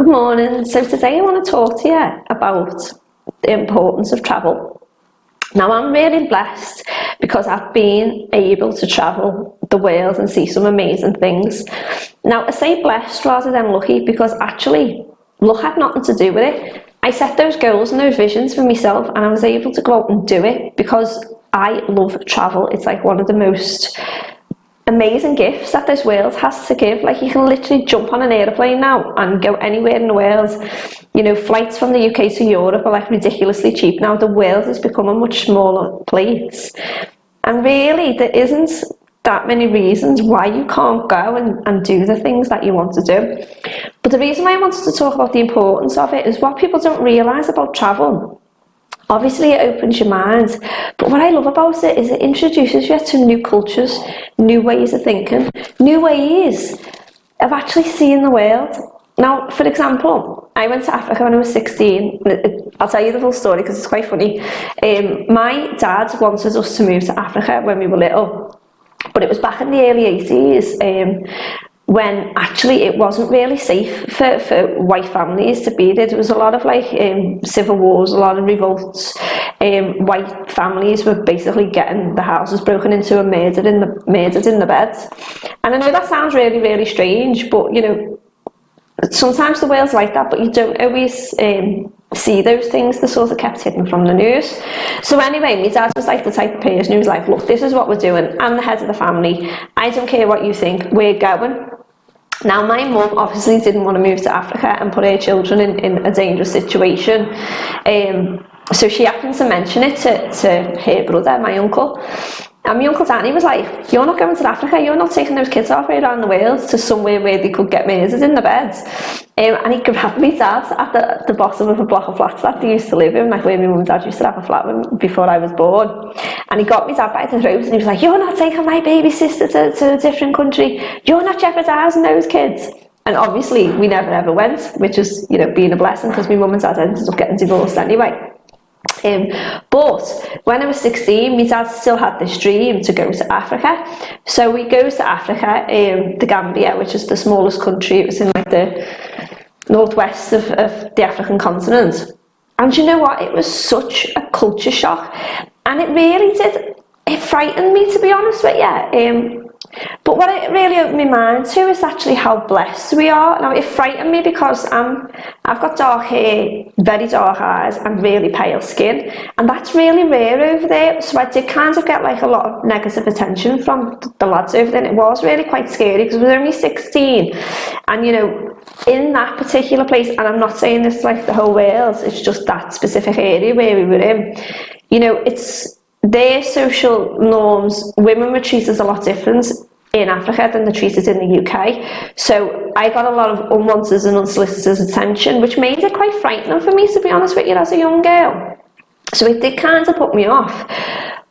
Good morning. So today I want to talk to you about the importance of travel. Now I'm really blessed because I've been able to travel the world and see some amazing things. Now I say blessed rather than lucky because actually luck had nothing to do with it. I set those goals and those visions for myself and I was able to go out and do it because I love travel. It's like one of the most amazing gifts that this world has to give. Like, you can literally jump on an aeroplane now and go anywhere in the world. You know, flights from the UK to Europe are like ridiculously cheap now. The world has become a much smaller place, and really there isn't that many reasons why you can't go and do the things that you want to do. But the reason why I wanted to talk about the importance of it is what people don't realise about travel. Obviously it opens your mind, but what I love about it is it introduces you to new cultures, new ways of thinking, new ways of actually seeing the world. Now, for example, I went to Africa when I was 16. I'll tell you the full story because it's quite funny. My dad wanted us to move to Africa when we were little, but it was back in the early 80s. When actually it wasn't really safe for white families to be there. There was a lot of civil wars, a lot of revolts. White families were basically getting the houses broken into and murdered in the beds. And I know that sounds really, really strange, but you know, sometimes the world's like that, but you don't always see those things. They're sort of kept hidden from the news. So anyway, my dad was like the type of person who was like, look, this is what we're doing. I'm the head of the family. I don't care what you think. We're going. Now, my mum obviously didn't want to move to Africa and put her children in a dangerous situation. So she happened to mention it to her brother, my uncle. And my Uncle Danny was like, you're not going to Africa, you're not taking those kids off around the world to somewhere where they could get murdered in the beds. And he grabbed me dad at the bottom of a block of flats that they used to live in, like where my mum and dad used to have a flat before I was born. And he got me dad by the throat and he was like, you're not taking my baby sister to a different country, you're not jeopardising those kids. And obviously we never ever went, which is, you know, being a blessing because my mum and dad ended up getting divorced anyway. But when I was 16, my dad still had this dream to go to Africa. So we go to Africa, the Gambia, which is the smallest country. It was in like the northwest of the African continent. And you know what? It was such a culture shock. And it really did, it frightened me, to be honest with you. But what it really opened my mind to is actually how blessed we are. Now, it frightened me because I've got dark hair, very dark eyes, and really pale skin, and that's really rare over there. So I did kind of get like a lot of negative attention from the lads over there, and it was really quite scary because I was only 16, and you know, in that particular place, and I'm not saying this is like the whole world, it's just that specific area where we were in, you know, it's their social norms. Women were treated a lot different in Africa than they're treated in the UK. So I got a lot of unwanted and unsolicited attention, which made it quite frightening for me, to be honest with you, as a young girl. So it did kind of put me off.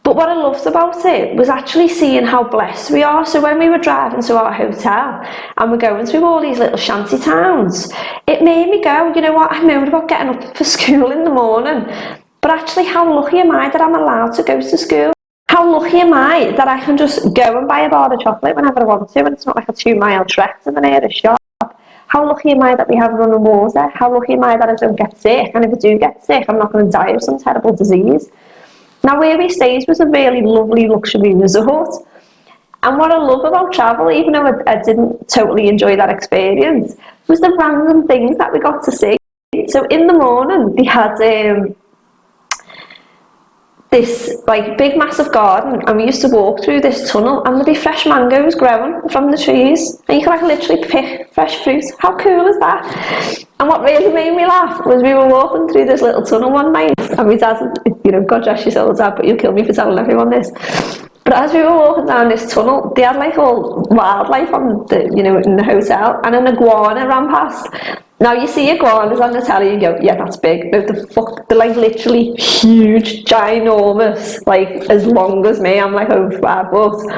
But what I loved about it was actually seeing how blessed we are. So when we were driving to our hotel and we're going through all these little shanty towns, it made me go, you know what, I moaned about getting up for school in the morning, but actually how lucky am I that I'm allowed to go to school? How lucky am I that I can just go and buy a bar of chocolate whenever I want to, and it's not like a 2-mile trek to the nearest shop? How lucky am I that we have running water? How lucky am I that I don't get sick? And if I do get sick, I'm not going to die of some terrible disease. Now, where we stayed was a really lovely luxury resort. And what I love about travel, even though I didn't totally enjoy that experience, was the random things that we got to see. So in the morning, they had this like big massive garden, and we used to walk through this tunnel and there'd be fresh mangoes growing from the trees, and you could like literally pick fresh fruit. How cool is that? And what really made me laugh was we were walking through this little tunnel one night, and my dad, you know, God rest your soul, Dad, but you'll kill me for telling everyone this. But as we were walking down this tunnel, they had like all wildlife on the, you know, in the hotel, and an iguana ran past. Now you see iguanas on the telly, you go, yeah, that's big. No, they're like literally huge, ginormous, like as long as me. I'm like over 5 foot.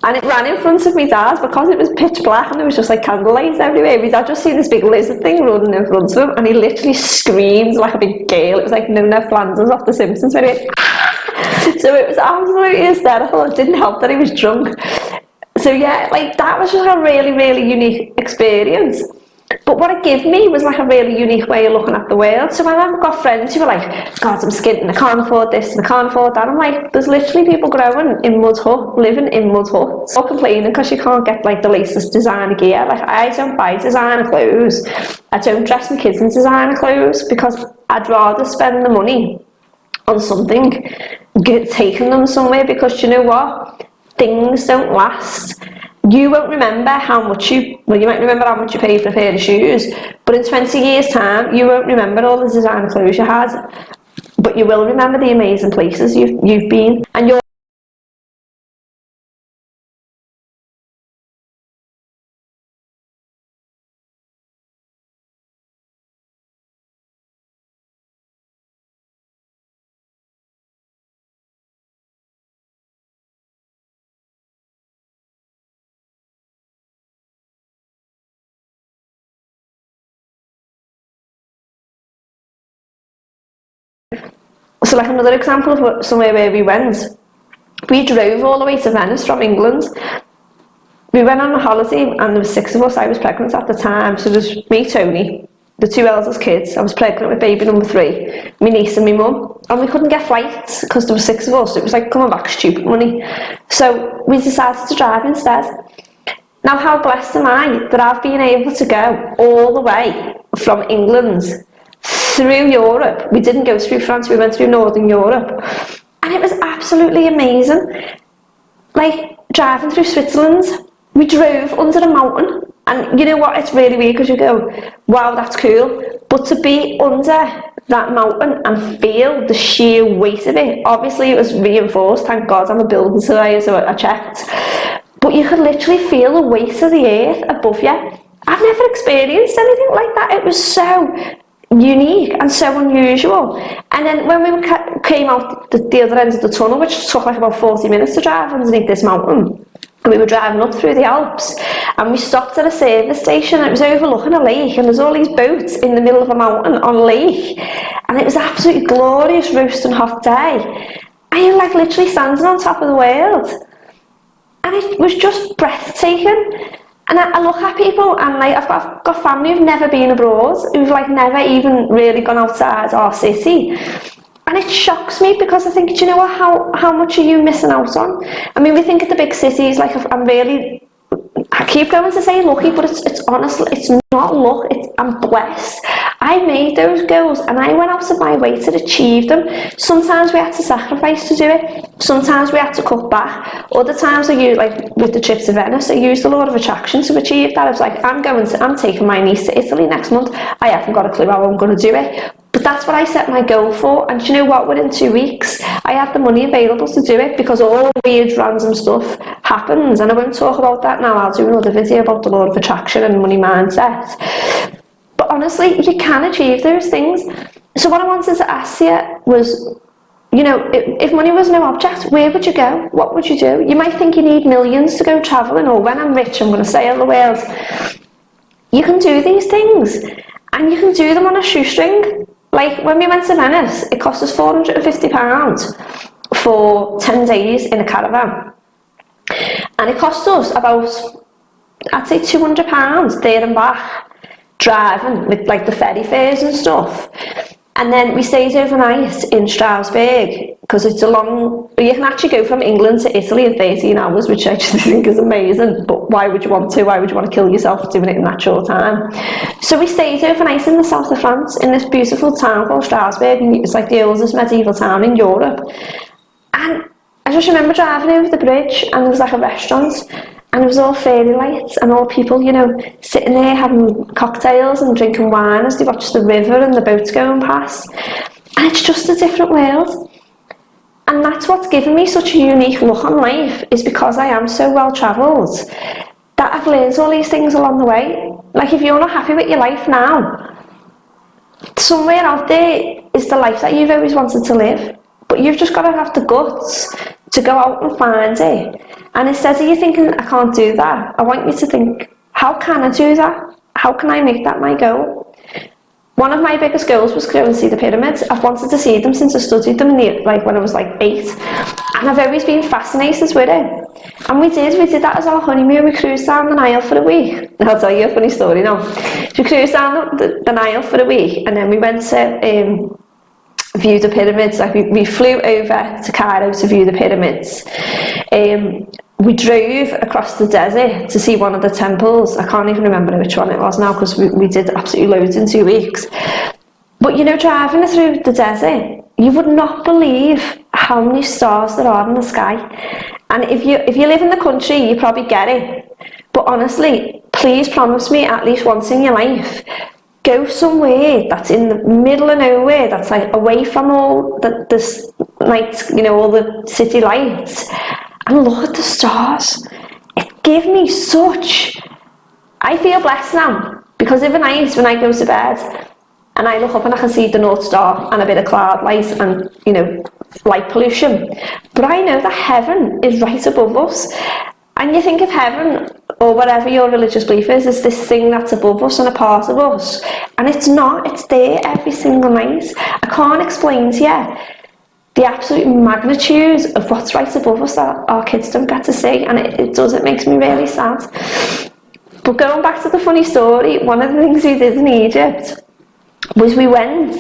And it ran in front of me dad because it was pitch black and there was just like candlelights everywhere. My dad just seen this big lizard thing running in front of him, and he literally screamed like a big gale. It was like Nona Flanders off The Simpsons. Where so it was absolutely hysterical. It didn't help that he was drunk. So yeah, like that was just a really, really unique experience. But what it gave me was like a really unique way of looking at the world. So when I've got friends who are like, God, I'm skint and I can't afford this and I can't afford that, I'm like, there's literally people growing in mud hut, living in mud huts, or complaining because you can't get like the latest designer gear. Like, I don't buy designer clothes. I don't dress my kids in designer clothes because I'd rather spend the money on something, taking them somewhere, because you know what? Things don't last. You won't remember how much you might remember how much you paid for a pair of shoes, but in 20 years' time, you won't remember all the designer clothes you had, but you will remember the amazing places you've been, and you're so like another example of somewhere where we went. We drove all the way to Venice from England. We went on a holiday and there were 6 of us. I was pregnant at the time, so there's me, Tony, the 2 eldest kids. I was pregnant with baby number 3, my niece and my mum, and we couldn't get flights because there were 6 of us. It was like coming back stupid money. So we decided to drive instead. Now, how blessed am I that I've been able to go all the way from England through Europe. We didn't go through France, we went through Northern Europe. And it was absolutely amazing. Like, driving through Switzerland, we drove under a mountain. And you know what, it's really weird because you go, wow, that's cool. But to be under that mountain and feel the sheer weight of it, obviously it was reinforced, thank God I'm a building surveyor, so I checked. But you could literally feel the weight of the earth above you. I've never experienced anything like that. It was so unique and so unusual. And then when we came out the other end of the tunnel, which took like about 40 minutes to drive underneath this mountain, and we were driving up through the Alps, and we stopped at a service station, and it was overlooking a lake, and there's all these boats in the middle of a mountain on a lake, and it was an absolutely glorious roasting hot day, and you're like literally standing on top of the world, and it was just breathtaking. And I look at people, and like I've got family who've never been abroad, who've like never even really gone outside our city, and it shocks me because I think, do you know what, how much are you missing out on? I mean, we think of the big cities, like I keep going to say lucky, but it's honestly, it's not luck, I'm blessed. I made those goals and I went out of my way to achieve them. Sometimes we had to sacrifice to do it, sometimes we had to cut back, other times I used, like with the trip to Venice, I used the law of attraction to achieve that. I was like, I'm taking my niece to Italy next month, I haven't got a clue how I'm going to do it, but that's what I set my goal for. And do you know what, within 2 weeks I had the money available to do it, because all weird random stuff happens, and I won't talk about that now. I'll do another video about the law of attraction and money mindset. But honestly, you can achieve those things. So what I wanted to ask you was, you know, if money was no object, where would you go? What would you do? You might think you need millions to go travelling, or when I'm rich I'm going to sail the world. You can do these things, and you can do them on a shoestring. Like when we went to Venice, it cost us £450 for 10 days in a caravan. And it cost us about, I'd say £200 there and back, driving with like the ferry fares and stuff. And then we stayed overnight in Strasbourg, because it's you can actually go from England to Italy in 13 hours, which I just think is amazing, but why would you want to? Why would you want to kill yourself doing it in that short time? So we stayed overnight in the south of France, in this beautiful town called Strasbourg, and it's like the oldest medieval town in Europe. And I just remember driving over the bridge, and there was like a restaurant, and it was all fairy lights and all people, you know, sitting there having cocktails and drinking wine as they watch the river and the boats going past. And it's just a different world. And that's what's given me such a unique look on life, is because I am so well travelled, that I've learned all these things along the way. Like, if you're not happy with your life now, somewhere out there is the life that you've always wanted to live. But you've just got to have the guts to go out and find it. And instead of you thinking, I can't do that, I want you to think, how can I do that? How can I make that my goal? One of my biggest goals was to go and see the pyramids. I've wanted to see them since I studied them when I was like 8, and I've always been fascinated with it. And we did that as our honeymoon. We cruised down the Nile for a week. I'll tell you a funny story now. We cruised down the Nile for a week, and then we went to view the pyramids. Like we flew over to Cairo to view the pyramids. We drove across the desert to see one of the temples. I can't even remember which one it was now, because we did absolutely loads in 2 weeks. But you know, driving through the desert, you would not believe how many stars there are in the sky. And if you live in the country, you probably get it. But honestly, please promise me at least once in your life, go somewhere that's in the middle of nowhere, that's like away from all the nights, you know, all the city lights, and look at the stars. It gave me I feel blessed now, because every night when I go to bed and I look up and I can see the North Star and a bit of cloud light and, you know, light pollution, but I know that heaven is right above us. And you think of heaven, or whatever your religious belief is this thing that's above us and a part of us, and it's not. It's there every single night. I can't explain to you the absolute magnitude of what's right above us that our kids don't get to see, and it makes me really sad. But going back to the funny story, one of the things we did in Egypt was we went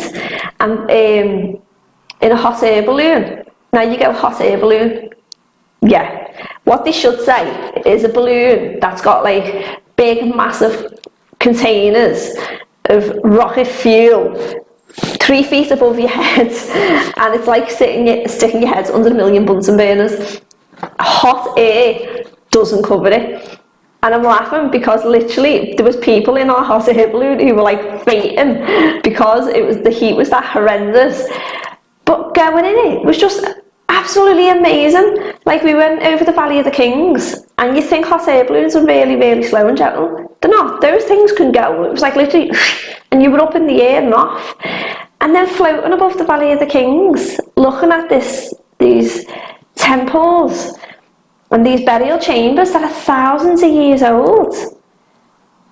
and in a hot air balloon. Now you go hot air balloon, yeah. What they should say is a balloon that's got like big massive containers of rocket fuel 3 feet above your head, and it's like sticking your head under a million Bunsen burners. Hot air doesn't cover it. And I'm laughing because literally there was people in our hot air balloon who were like fainting because the heat was that horrendous. But going in it was just absolutely amazing. Like, we went over the Valley of the Kings, and you think hot air balloons are really, really slow and gentle. They're not. Those things can go. It was like literally, and you were up in the air and off. And then floating above the Valley of the Kings, looking at these temples and these burial chambers that are thousands of years old.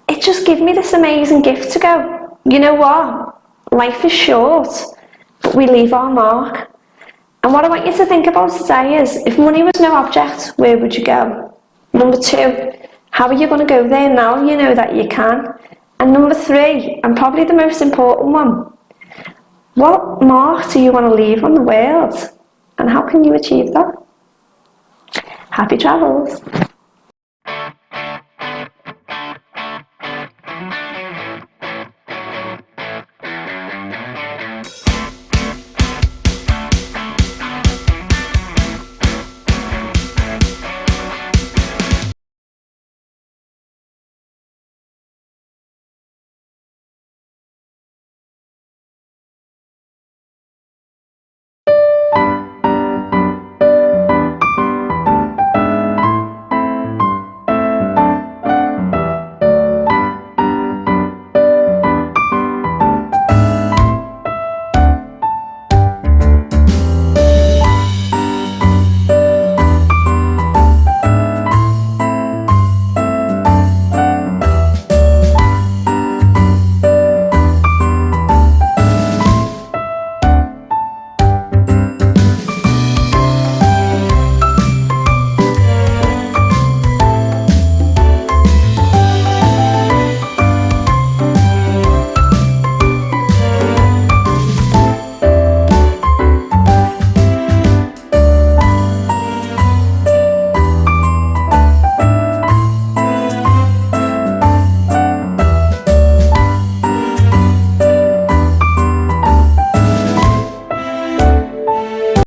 It just gave me this amazing gift to go, you know what? Life is short, but we leave our mark. And what I want you to think about today is, if money was no object, where would you go? Number 2, how are you going to go there now you know that you can? And number 3, and probably the most important one, what mark do you want to leave on the world? And how can you achieve that? Happy travels.